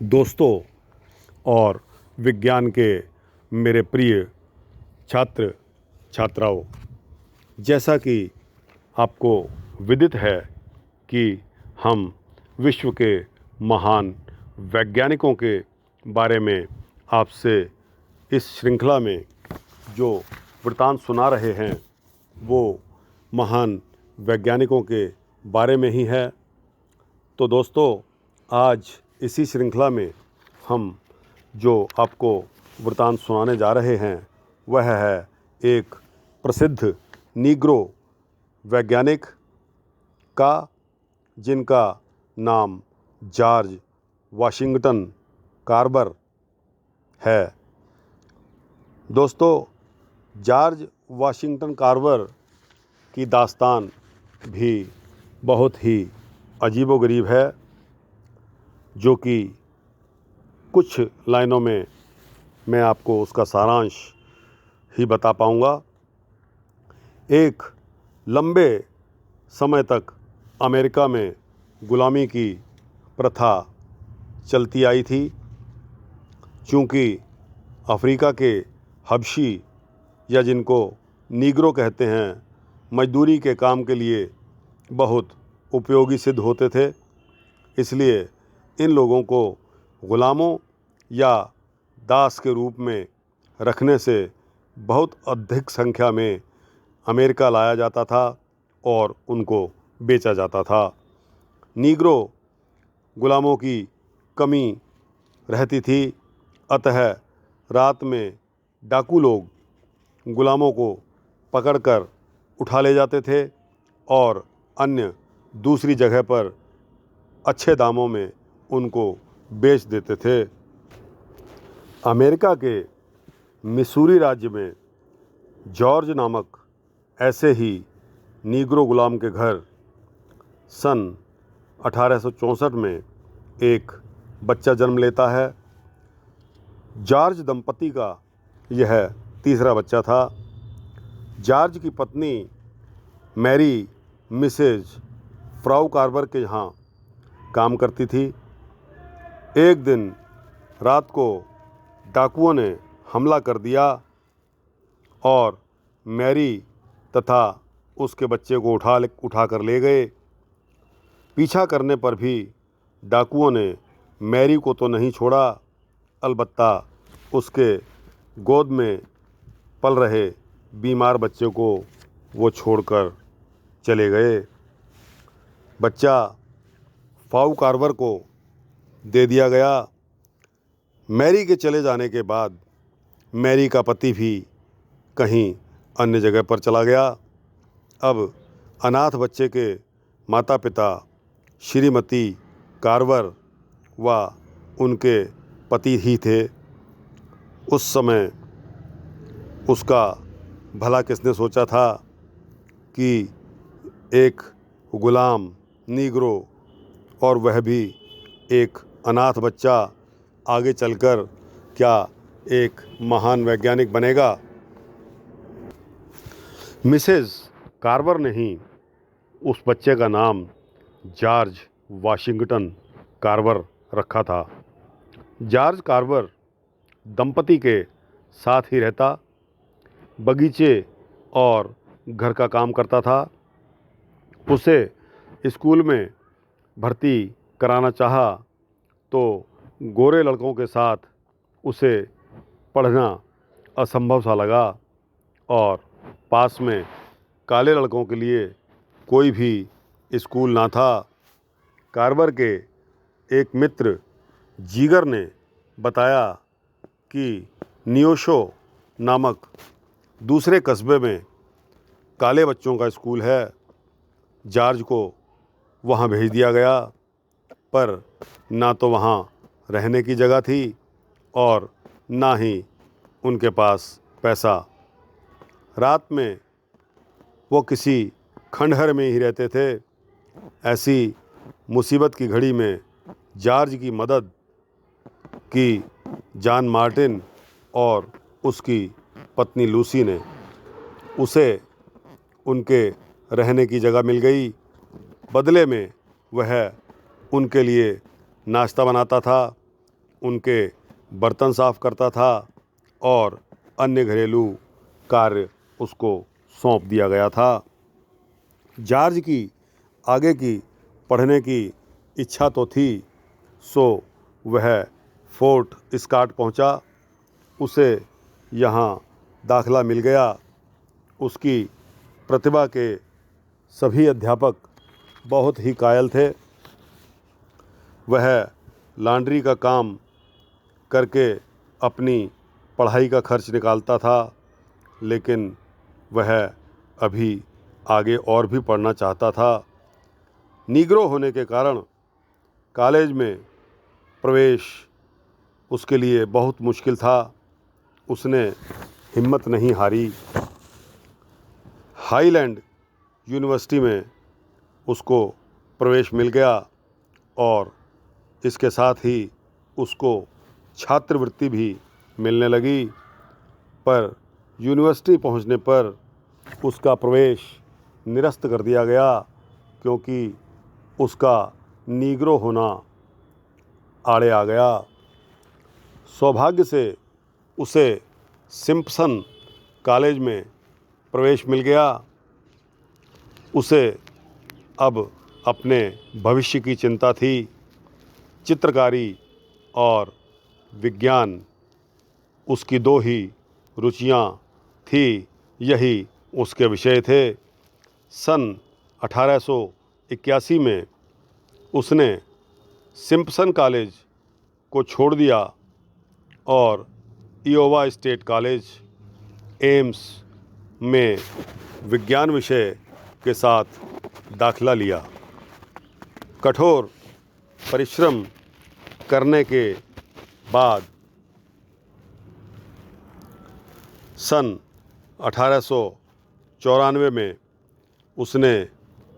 दोस्तों और विज्ञान के मेरे प्रिय छात्र छात्राओं, जैसा कि आपको विदित है कि हम विश्व के महान वैज्ञानिकों के बारे में आपसे इस श्रृंखला में जो वृतांत सुना रहे हैं वो महान वैज्ञानिकों के बारे में ही है। तो दोस्तों, आज इसी श्रृंखला में हम जो आपको वृतांत सुनाने जा रहे हैं वह है एक प्रसिद्ध नीग्रो वैज्ञानिक का, जिनका नाम जॉर्ज वाशिंगटन कार्वर है। दोस्तों, जॉर्ज वाशिंगटन कार्वर की दास्तान भी बहुत ही अजीबोगरीब है, जो कि कुछ लाइनों में मैं आपको उसका सारांश ही बता पाऊँगा। एक लंबे समय तक अमेरिका में गुलामी की प्रथा चलती आई थी, चूँकि अफ्रीका के हबशी या जिनको नीग्रो कहते हैं, मजदूरी के काम के लिए बहुत उपयोगी सिद्ध होते थे। इसलिए इन लोगों को ग़ुलामों या दास के रूप में रखने से बहुत अधिक संख्या में अमेरिका लाया जाता था और उनको बेचा जाता था। नीग्रो ग़ुलामों की कमी रहती थी, अतः रात में डाकू लोग ग़ुलामों को पकड़कर उठा ले जाते थे और अन्य दूसरी जगह पर अच्छे दामों में उनको बेच देते थे। अमेरिका के मिसूरी राज्य में जॉर्ज नामक ऐसे ही नीग्रो ग़ुलाम के घर सन 1864 में एक बच्चा जन्म लेता है। जॉर्ज दंपति का यह तीसरा बच्चा था। जॉर्ज की पत्नी मैरी मिसेज फ्राउ कार्वर के यहाँ काम करती थी। एक दिन रात को डाकुओं ने हमला कर दिया और मैरी तथा उसके बच्चे को उठा कर ले गए। पीछा करने पर भी डाकुओं ने मैरी को तो नहीं छोड़ा, अलबत्ता उसके गोद में पल रहे बीमार बच्चे को वो छोड़कर चले गए। बच्चा फाउ कार्वर को दे दिया गया। मैरी के चले जाने के बाद मैरी का पति भी कहीं अन्य जगह पर चला गया। अब अनाथ बच्चे के माता पिता श्रीमती कार्वर व उनके पति ही थे। उस समय उसका भला किसने सोचा था कि एक ग़ुलाम नीग्रो और वह भी एक अनाथ बच्चा आगे चलकर क्या एक महान वैज्ञानिक बनेगा। मिसेस कार्वर ने ही उस बच्चे का नाम जॉर्ज वाशिंगटन कार्वर रखा था। जॉर्ज कार्वर दंपति के साथ ही रहता, बगीचे और घर का काम करता था। उसे स्कूल में भर्ती कराना चाहा तो गोरे लड़कों के साथ उसे पढ़ना असंभव सा लगा और पास में काले लड़कों के लिए कोई भी स्कूल ना था। कार्वर के एक मित्र जीगर ने बताया कि नियोशो नामक दूसरे कस्बे में काले बच्चों का स्कूल है। जॉर्ज को वहाँ भेज दिया गया, पर ना तो वहाँ रहने की जगह थी और ना ही उनके पास पैसा। रात में वो किसी खंडहर में ही रहते थे। ऐसी मुसीबत की घड़ी में जॉर्ज की मदद की जॉन मार्टिन और उसकी पत्नी लूसी ने। उसे उनके रहने की जगह मिल गई। बदले में वह उनके लिए नाश्ता बनाता था उनके बर्तन साफ करता था और अन्य घरेलू कार्य उसको सौंप दिया गया था। जॉर्ज की आगे की पढ़ने की इच्छा तो थी, सो वह फोर्ट स्कॉट पहुंचा। उसे यहाँ दाखला मिल गया। उसकी प्रतिभा के सभी अध्यापक बहुत ही कायल थे। वह लॉन्ड्री का काम करके अपनी पढ़ाई का खर्च निकालता था, लेकिन वह अभी आगे और भी पढ़ना चाहता था। नीग्रो होने के कारण कॉलेज में प्रवेश उसके लिए बहुत मुश्किल था। उसने हिम्मत नहीं हारी। हाईलैंड यूनिवर्सिटी में उसको प्रवेश मिल गया और इसके साथ ही उसको छात्रवृत्ति भी मिलने लगी। पर यूनिवर्सिटी पहुंचने पर उसका प्रवेश निरस्त कर दिया गया, क्योंकि उसका नीग्रो होना आड़े आ गया। सौभाग्य से उसे सिम्पसन कॉलेज में प्रवेश मिल गया। उसे अब अपने भविष्य की चिंता थी। चित्रकारी और विज्ञान उसकी दो ही रुचियां थी, यही उसके विषय थे। सन 1881 में उसने सिम्पसन कॉलेज को छोड़ दिया और इयोवा स्टेट कॉलेज एम्स में विज्ञान विषय के साथ दाखला लिया। कठोर परिश्रम करने के बाद सन 1894 में उसने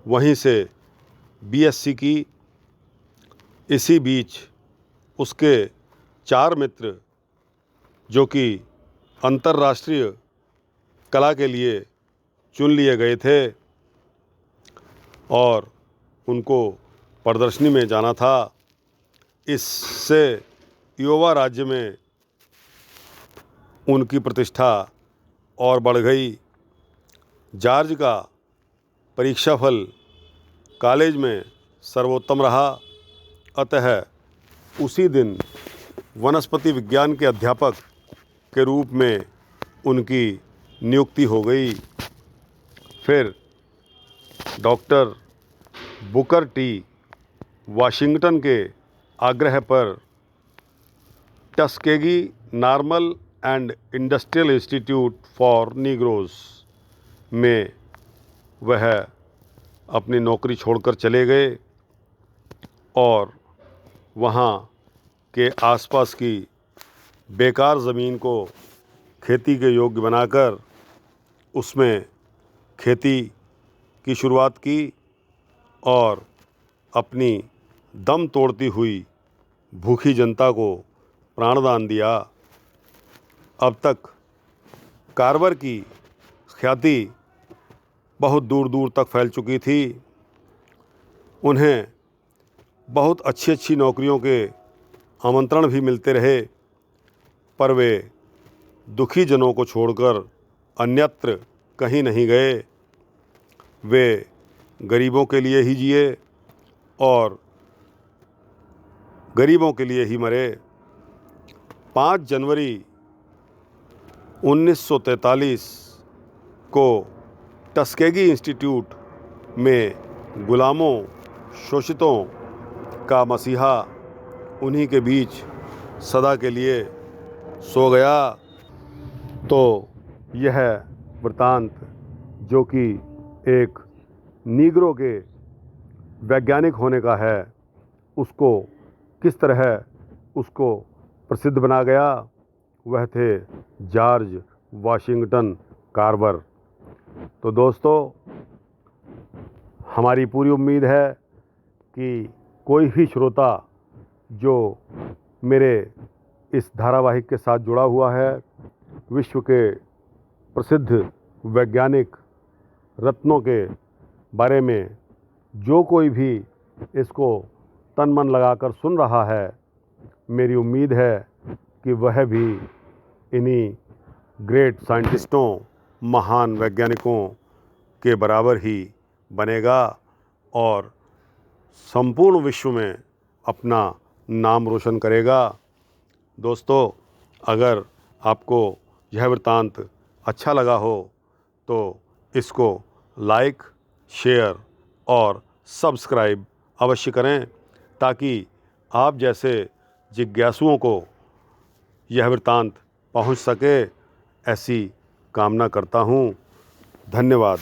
वहीं से बीएससी की। इसी बीच उसके 4 मित्र, जो कि अंतर्राष्ट्रीय कला के लिए चुन लिए गए थे और उनको प्रदर्शनी में जाना था, इससे इयोवा राज्य में उनकी प्रतिष्ठा और बढ़ गई। जॉर्ज का परीक्षाफल कॉलेज में सर्वोत्तम रहा, अतः उसी दिन वनस्पति विज्ञान के अध्यापक के रूप में उनकी नियुक्ति हो गई। फिर डॉक्टर बुकर टी वाशिंगटन के आग्रह पर Tuskegee normal and industrial institute for Negroes में वह अपनी नौकरी छोड़कर चले गए और वहाँ के आसपास की बेकार ज़मीन को खेती के योग्य बनाकर उसमें खेती की शुरुआत की और अपनी दम तोड़ती हुई भूखी जनता को प्राणदान दिया। अब तक कार्वर की ख्याति बहुत दूर दूर तक फैल चुकी थी। उन्हें बहुत अच्छी अच्छी नौकरियों के आमंत्रण भी मिलते रहे, पर वे दुखी जनों को छोड़कर अन्यत्र कहीं नहीं गए। वे गरीबों के लिए ही जिए और गरीबों के लिए ही मरे। 5 जनवरी 1943 को टस्केगी इंस्टीट्यूट में गुलामों, शोषितों का मसीहा उन्हीं के बीच सदा के लिए सो गया। तो यह वृतांत, जो कि एक नीग्रो के वैज्ञानिक होने का है, उसको किस तरह उसको प्रसिद्ध बना गया, वह थे जॉर्ज वाशिंगटन कार्वर। तो दोस्तों, हमारी पूरी उम्मीद है कि कोई भी श्रोता जो मेरे इस धारावाहिक के साथ जुड़ा हुआ है, विश्व के प्रसिद्ध वैज्ञानिक रत्नों के बारे में जो कोई भी इसको तन मन लगाकर सुन रहा है, मेरी उम्मीद है कि वह भी इन्हीं ग्रेट साइंटिस्टों, महान वैज्ञानिकों के बराबर ही बनेगा और संपूर्ण विश्व में अपना नाम रोशन करेगा। दोस्तों, अगर आपको यह वृत्तांत अच्छा लगा हो तो इसको लाइक, शेयर और सब्सक्राइब अवश्य करें, ताकि आप जैसे जिज्ञासुओं को यह वृत्तांत पहुंच सके, ऐसी कामना करता हूं। धन्यवाद।